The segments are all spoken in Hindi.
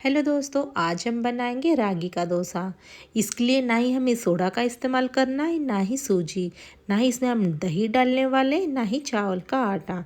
हेलो दोस्तों, आज हम बनाएंगे रागी का डोसा। इसके लिए ना ही हमें सोडा का इस्तेमाल करना है, ना ही सूजी, ना ही इसमें हम दही डालने वाले, ना ही चावल का आटा।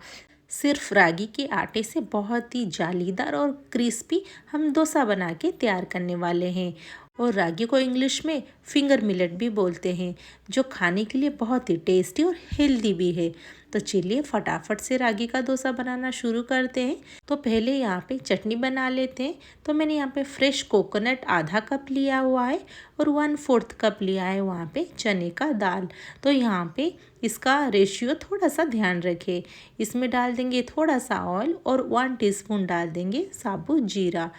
सिर्फ रागी के आटे से बहुत ही जालीदार और क्रिस्पी हम डोसा बना के तैयार करने वाले हैं। और रागी को इंग्लिश में फिंगर मिलेट भी बोलते हैं, जो खाने के लिए बहुत ही टेस्टी और हेल्दी भी है। तो चलिए फटाफट से रागी का डोसा बनाना शुरू करते हैं। तो पहले यहाँ पे चटनी बना लेते हैं। तो मैंने यहाँ पे फ्रेश कोकोनट आधा कप लिया हुआ है और 1/4 कप लिया है वहाँ पे चने का दाल। तो यहाँ पे इसका रेशियो थोड़ा सा ध्यान रखें। इसमें डाल देंगे थोड़ा सा ऑयल और 1 टीस्पून डाल देंगे साबुत जीरा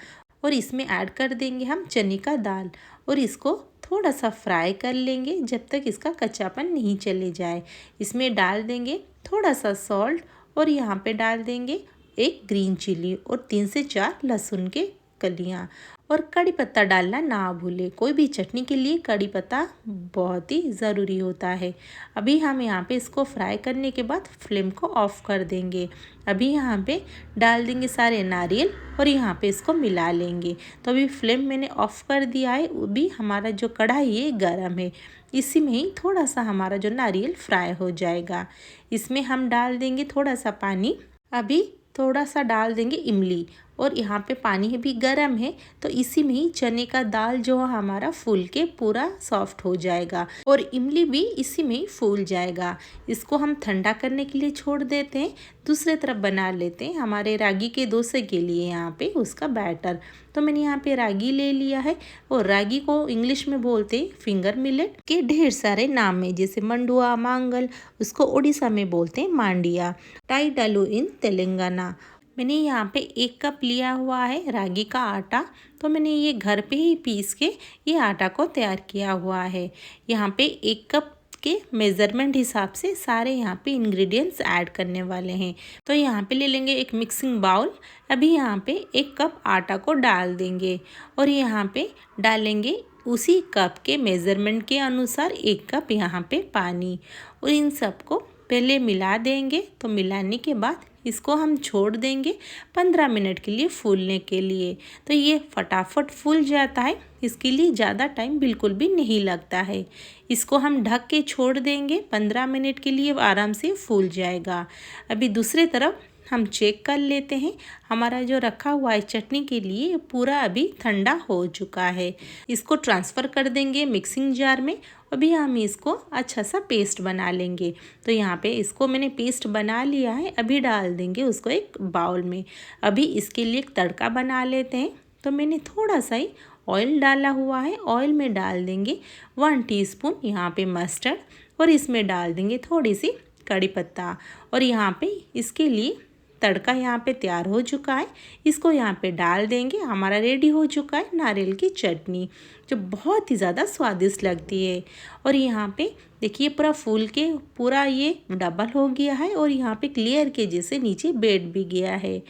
और इसमें ऐड कर देंगे हम चने का दाल और इसको थोड़ा सा फ्राई कर लेंगे जब तक इसका कच्चापन नहीं चले जाए। इसमें डाल देंगे थोड़ा सा सॉल्ट और यहाँ पे डाल देंगे एक ग्रीन चिली और 3 से 4 लहसुन के कलियाँ और कड़ी पत्ता डालना ना भूलें। कोई भी चटनी के लिए कड़ी पत्ता बहुत ही ज़रूरी होता है। अभी हम यहाँ पे इसको फ्राई करने के बाद फ्लेम को ऑफ कर देंगे। अभी यहाँ पे डाल देंगे सारे नारियल और यहाँ पे इसको मिला लेंगे। तो अभी फ्लेम मैंने ऑफ कर दिया है। अभी हमारा जो कढ़ाई है गरम है, इसी में ही थोड़ा सा हमारा जो नारियल फ्राई हो जाएगा। इसमें हम डाल देंगे थोड़ा सा पानी। अभी थोड़ा सा डाल देंगे इमली और यहाँ पे पानी भी गर्म है, तो इसी में ही चने का दाल जो हमारा फूल के पूरा सॉफ्ट हो जाएगा और इमली भी इसी में ही फूल जाएगा। इसको हम ठंडा करने के लिए छोड़ देते हैं। दूसरे तरफ बना लेते हैं हमारे रागी के डोसे के लिए यहाँ पे उसका बैटर। तो मैंने यहाँ पे रागी ले लिया है और रागी को इंग्लिश में बोलते हैं फिंगर मिलेट के ढेर सारे नाम है, जैसे मंडुआ, मांगल, उसको उड़ीसा में बोलते हैं मांडिया, टाइडालू इन तेलंगाना। मैंने यहाँ पे 1 कप लिया हुआ है रागी का आटा। तो मैंने ये घर पे ही पीस के ये आटा को तैयार किया हुआ है। यहाँ पे 1 कप के मेज़रमेंट हिसाब से सारे यहाँ पे इंग्रेडिएंट्स ऐड करने वाले हैं। तो यहाँ पे ले लेंगे एक मिक्सिंग बाउल। अभी यहाँ पे 1 कप आटा को डाल देंगे और यहाँ पे डालेंगे उसी कप के मेज़रमेंट के अनुसार 1 कप यहाँ पे पानी और इन सबको पहले मिला देंगे। तो मिलाने के बाद इसको हम छोड़ देंगे 15 मिनट के लिए फूलने के लिए। तो ये फटाफट फूल जाता है, इसके लिए ज़्यादा टाइम बिल्कुल भी नहीं लगता है। इसको हम ढक के छोड़ देंगे 15 मिनट के लिए, आराम से फूल जाएगा। अभी दूसरे तरफ हम चेक कर लेते हैं। हमारा जो रखा हुआ है चटनी के लिए पूरा अभी ठंडा हो चुका है। इसको ट्रांसफ़र कर देंगे मिक्सिंग जार में। अभी हम इसको अच्छा सा पेस्ट बना लेंगे। तो यहाँ पे इसको मैंने पेस्ट बना लिया है। अभी डाल देंगे उसको एक बाउल में। अभी इसके लिए एक तड़का बना लेते हैं। तो मैंने थोड़ा सा ही ऑयल डाला हुआ है। ऑयल में डाल देंगे 1 टीस्पून यहाँ पे मस्टर्ड और इसमें डाल देंगे थोड़ी सी कड़ी पत्ता और यहाँ पे इसके लिए तड़का यहाँ पे तैयार हो चुका है। इसको यहाँ पे डाल देंगे। हमारा रेडी हो चुका है नारियल की चटनी, जो बहुत ही ज़्यादा स्वादिष्ट लगती है। और यहाँ पे देखिए पूरा फूल के पूरा ये डबल हो गया है और यहाँ पे क्लियर के जैसे नीचे बैठ भी गया है।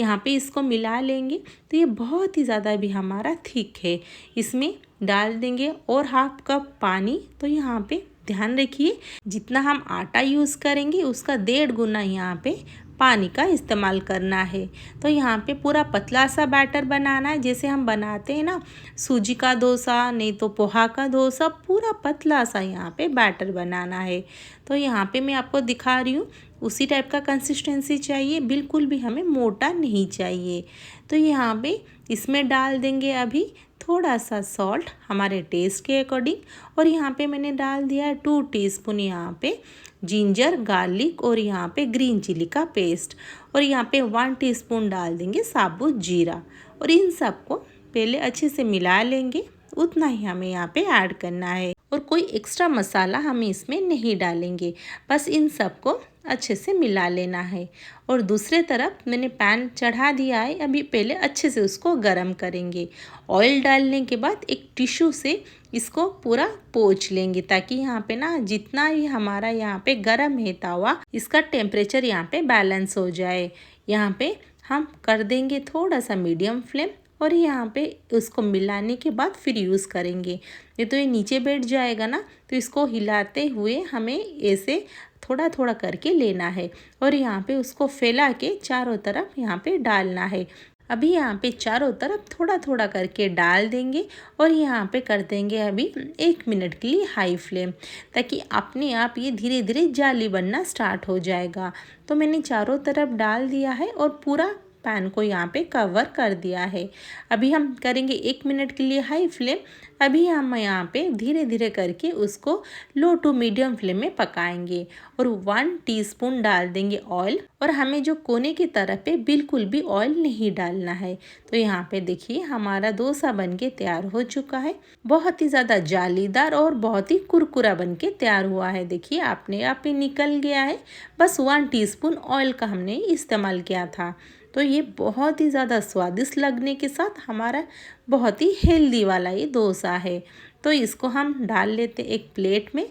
यहाँ पे इसको मिला लेंगे। तो ये बहुत ही ज़्यादा भी हमारा थिक है। इसमें डाल देंगे और 1/2 कप पानी। तो यहाँ पे ध्यान रखिए, जितना हम आटा यूज़ करेंगे उसका 1.5 गुना यहाँ पे पानी का इस्तेमाल करना है। तो यहाँ पे पूरा पतला सा बैटर बनाना है, जैसे हम बनाते हैं ना सूजी का डोसा, नहीं तो पोहा का डोसा, पूरा पतला सा यहाँ पे बैटर बनाना है। तो यहाँ पे मैं आपको दिखा रही हूँ, उसी टाइप का कंसिस्टेंसी चाहिए, बिल्कुल भी हमें मोटा नहीं चाहिए। तो यहाँ पे इसमें डाल देंगे अभी थोड़ा सा सॉल्ट हमारे टेस्ट के अकॉर्डिंग और यहाँ पे मैंने डाल दिया है 2 टीस्पून यहाँ पे जिंजर गार्लिक और यहाँ पे ग्रीन चिली का पेस्ट और यहाँ पे 1 टीस्पून डाल देंगे साबुत जीरा और इन सबको पहले अच्छे से मिला लेंगे। उतना ही हमें यहाँ पे ऐड करना है और कोई एक्स्ट्रा मसाला हम इसमें नहीं डालेंगे, बस इन सबको अच्छे से मिला लेना है। और दूसरे तरफ मैंने पैन चढ़ा दिया है। अभी पहले अच्छे से उसको गरम करेंगे। ऑयल डालने के बाद एक टिश्यू से इसको पूरा पोंछ लेंगे, ताकि यहाँ पे ना जितना ही हमारा यहाँ पे गरम है तवा, इसका टेम्परेचर यहाँ पे बैलेंस हो जाए। यहाँ पे हम कर देंगे थोड़ा सा मीडियम फ्लेम और यहाँ पे उसको मिलाने के बाद फिर यूज़ करेंगे। नहीं तो ये नीचे बैठ जाएगा ना, तो इसको हिलाते हुए हमें ऐसे थोड़ा थोड़ा करके लेना है और यहाँ पे उसको फैला के चारों तरफ यहाँ पे डालना है। अभी यहाँ पे चारों तरफ थोड़ा थोड़ा करके डाल देंगे और यहाँ पे कर देंगे अभी 1 मिनट के लिए हाई फ्लेम, ताकि अपने आप ये धीरे धीरे जाली बनना स्टार्ट हो जाएगा। तो मैंने चारों तरफ डाल दिया है और पूरा पैन को यहाँ पे कवर कर दिया है। अभी हम करेंगे 1 मिनट के लिए हाई फ्लेम। अभी हम यहाँ पे धीरे धीरे करके उसको लो टू मीडियम फ्लेम में पकाएंगे और 1 टीस्पून डाल देंगे ऑयल। और हमें जो कोने की तरफ पे बिल्कुल भी ऑयल नहीं डालना है। तो यहाँ पे देखिए हमारा डोसा बनके तैयार हो चुका है। बहुत ही ज़्यादा जालीदार और बहुत ही कुरकुरा बनके तैयार हुआ है। देखिए अपने आप ही निकल गया है। बस 1 टीस्पून ऑयल का हमने इस्तेमाल किया था। तो ये बहुत ही ज़्यादा स्वादिष्ट लगने के साथ हमारा बहुत ही हेल्दी वाला ये डोसा है। तो इसको हम डाल लेते एक प्लेट में।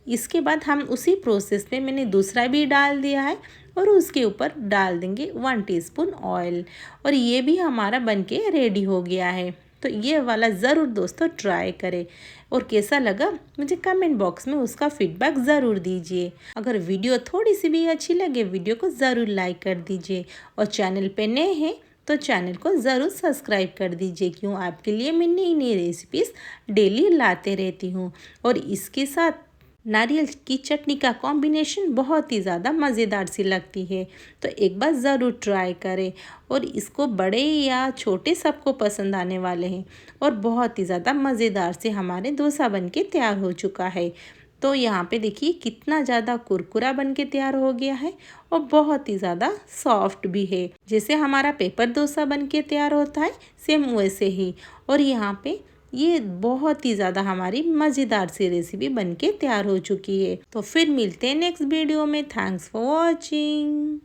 इसके बाद हम उसी प्रोसेस में मैंने दूसरा भी डाल दिया है और उसके ऊपर डाल देंगे 1 टीस्पून ऑयल और ये भी हमारा बनके रेडी हो गया है। तो ये वाला ज़रूर दोस्तों ट्राई करें और कैसा लगा मुझे कमेंट बॉक्स में उसका फीडबैक ज़रूर दीजिए। अगर वीडियो थोड़ी सी भी अच्छी लगे वीडियो को ज़रूर लाइक कर दीजिए और चैनल पे नए हैं तो चैनल को ज़रूर सब्सक्राइब कर दीजिए, क्यों आपके लिए मैं नई नई रेसिपीज़ डेली लाते रहती हूँ। और इसके साथ नारियल की चटनी का कॉम्बिनेशन बहुत ही ज़्यादा मज़ेदार सी लगती है। तो एक बार ज़रूर ट्राई करें और इसको बड़े या छोटे सबको पसंद आने वाले हैं। और बहुत ही ज़्यादा मज़ेदार से हमारे डोसा बनके तैयार हो चुका है। तो यहाँ पे देखिए कितना ज़्यादा कुरकुरा बनके तैयार हो गया है और बहुत ही ज़्यादा सॉफ्ट भी है। जैसे हमारा पेपर डोसा बनके तैयार होता है सेम वैसे ही। और यहाँ पे ये बहुत ही ज़्यादा हमारी मज़ेदार सी रेसिपी बनके तैयार हो चुकी है। तो फिर मिलते हैं नेक्स्ट वीडियो में। Thanks for watching.